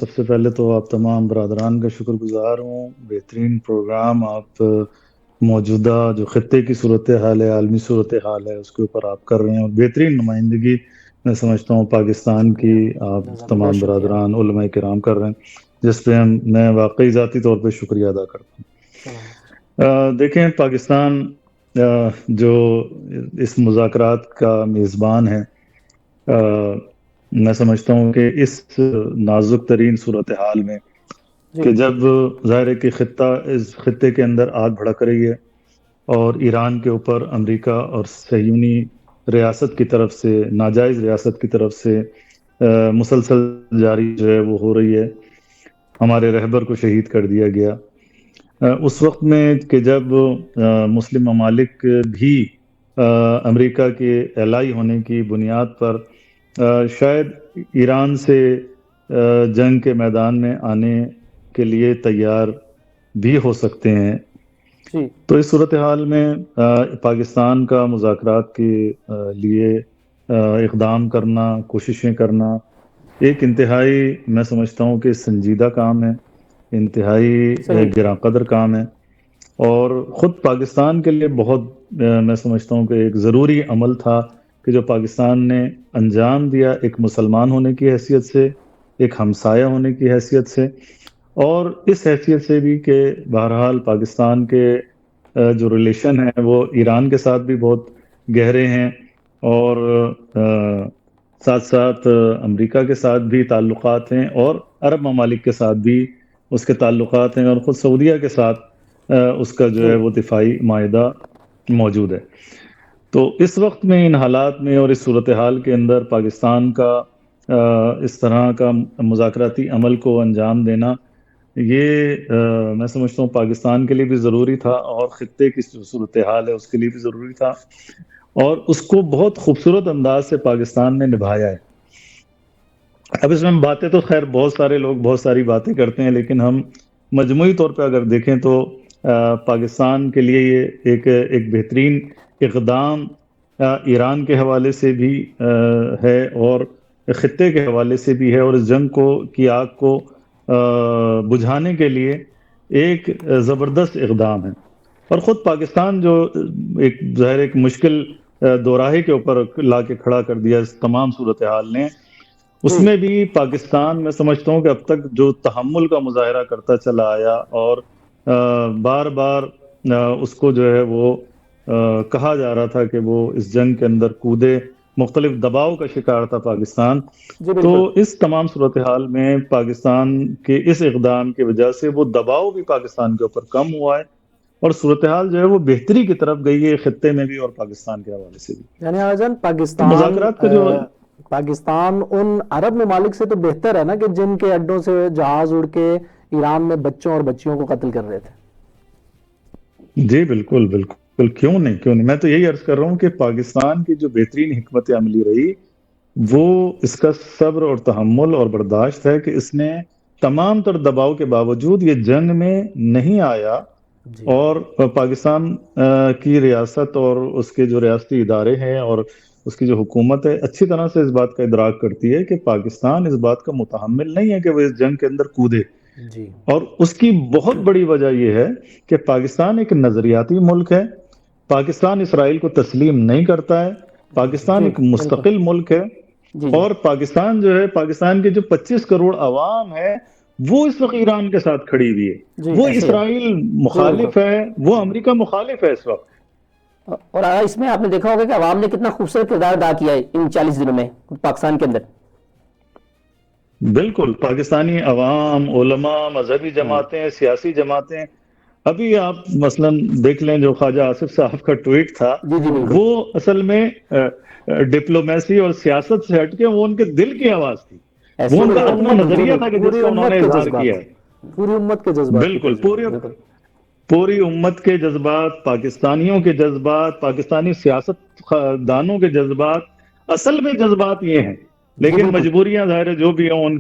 سب سے پہلے تو آپ تمام برادران کا شکر گزار ہوں. بہترین پروگرام آپ موجودہ جو خطے کی صورتحال ہے، عالمی صورتحال ہے، اس کے اوپر آپ کر رہے ہیں، اور بہترین نمائندگی میں سمجھتا ہوں پاکستان کی شکریہ، آپ جزاک اللہ، تمام بہت شکریہ. برادران علماء کرام کر رہے ہیں، جس پہ میں واقعی ذاتی طور پہ شکریہ ادا کرتا ہوں. سلامت. دیکھیں، پاکستان جو اس مذاکرات کا میزبان ہے، میں سمجھتا ہوں کہ اس نازک ترین صورتحال میں جی کہ جب ظاہر ہے کہ اس خطے کے اندر آگ بھڑک رہی ہے، اور ایران کے اوپر امریکہ اور صہیونی ریاست کی طرف سے، ناجائز ریاست کی طرف سے مسلسل جاری جو ہے وہ ہو رہی ہے. ہمارے رہبر کو شہید کر دیا گیا اس وقت میں کہ جب مسلم ممالک بھی امریکہ کے الائی ہونے کی بنیاد پر شاید ایران سے جنگ کے میدان میں آنے کے لیے تیار بھی ہو سکتے ہیں. جی تو اس صورتحال میں پاکستان کا مذاکرات کے لیے اقدام کرنا، کوششیں کرنا ایک انتہائی، میں سمجھتا ہوں کہ سنجیدہ کام ہے، انتہائی صحیح. گراں قدر کام ہے، اور خود پاکستان کے لیے بہت میں سمجھتا ہوں کہ ایک ضروری عمل تھا کہ جو پاکستان نے انجام دیا، ایک مسلمان ہونے کی حیثیت سے، ایک ہمسایہ ہونے کی حیثیت سے، اور اس حیثیت سے بھی کہ بہرحال پاکستان کے جو ریلیشن ہیں وہ ایران کے ساتھ بھی بہت گہرے ہیں، اور ساتھ ساتھ امریکہ کے ساتھ بھی تعلقات ہیں، اور عرب ممالک کے ساتھ بھی اس کے تعلقات ہیں، اور خود سعودیہ کے ساتھ اس کا جو جی ہے وہ دفاعی معاہدہ موجود ہے. تو اس وقت میں، ان حالات میں اور اس صورتحال کے اندر پاکستان کا اس طرح کا مذاکراتی عمل کو انجام دینا، یہ میں سمجھتا ہوں پاکستان کے لیے بھی ضروری تھا، اور خطے کی جو صورتحال ہے اس کے لیے بھی ضروری تھا، اور اس کو بہت خوبصورت انداز سے پاکستان نے نبھایا ہے. اب اس میں باتیں تو خیر بہت سارے لوگ بہت ساری باتیں کرتے ہیں، لیکن ہم مجموعی طور پہ اگر دیکھیں تو پاکستان کے لیے یہ ایک بہترین اقدام ایران کے حوالے سے بھی ہے، اور خطے کے حوالے سے بھی ہے، اور اس جنگ کی آگ کو بجھانے کے لیے ایک زبردست اقدام ہے. اور خود پاکستان جو ایک ظاہر ایک مشکل دوراہے کے اوپر لا کے کھڑا کر دیا اس تمام صورتحال نے، اس جی میں بھی پاکستان میں سمجھتا ہوں کہ اب تک جو تحمل کا مظاہرہ کرتا چلا آیا، اور بار بار اس کو جو ہے وہ کہا جا رہا تھا کہ وہ اس جنگ کے اندر کودے، مختلف دباؤ کا شکار تھا پاکستان. جی تو بالکل. اس تمام صورتحال میں پاکستان کے اس اقدام کی وجہ سے وہ دباؤ بھی پاکستان کے اوپر کم ہوا ہے، اور صورتحال جو ہے وہ بہتری کی طرف گئی ہے، خطے میں بھی اور پاکستان کے حوالے سے بھی. یعنی آجان تو مذاکرات کا جو پاکستان ان عرب ممالک سے تو بہتر ہے نا کہ جن کے اڈوں سے جہاز اڑ کے ایران میں بچوں اور بچیوں کو قتل کر رہے تھے. جی بالکل بالکل، کیوں نہیں، میں تو یہی عرض کر رہا ہوں کہ پاکستان کی جو بہترین حکمت عملی رہی وہ اس کا صبر اور تحمل اور برداشت ہے کہ اس نے تمام تر دباؤ کے باوجود یہ جنگ میں نہیں آیا، جی اور پاکستان کی ریاست اور اس کے جو ریاستی ادارے ہیں اور اس کی جو حکومت ہے اچھی طرح سے اس بات کا ادراک کرتی ہے کہ پاکستان اس بات کا متحمل نہیں ہے کہ وہ اس جنگ کے اندر کودے. جی اور اس کی بہت بڑی وجہ یہ ہے کہ پاکستان ایک نظریاتی ملک ہے، پاکستان اسرائیل کو تسلیم نہیں کرتا ہے، پاکستان جی ایک بالکل. مستقل ملک ہے، جی جی اور پاکستان جو ہے، پاکستان کے جو 25 کروڑ عوام ہے وہ اس وقت ایران کے ساتھ کھڑی ہوئی ہے، جی وہ ایسے ہی ہے. اسرائیل جی بالکل. مخالف ہے، وہ امریکہ مخالف ہے اس وقت. اور اس میں آپ نے دیکھا ہوگا کہ عوام نے کتنا خوبصورت کردار ادا کیا ہے ان 40 دنوں میں پاکستان کے اندر. بالکل، پاکستانی عوام، علماء، مذہبی جماعتیں، سیاسی جماعتیں. ابھی آپ مثلا دیکھ لیں جو خواجہ آصف صاحب کا ٹویٹ تھا، جی جی بالکل. وہ اصل میں ڈپلومیسی اور سیاست سے ہٹ کے وہ ان کے دل کی آواز تھی، وہ ایسے ان کا بالکل. اپنا جی نظریہ تھا کہ بالکل. جس پوری کا انہوں نے امت کے اظہار کیا جذبات، ہے. پوری امت کے جذبات کی بالکل، ترجمانی. بالکل. پوری امت کے جذبات، پاکستانیوں کے جذبات، پاکستانی سیاست دانوں کے جذبات، اصل میں جذبات یہ ہیں، جی لیکن بالکل. مجبوریاں ظاہر ہے جو بھی ہوں ان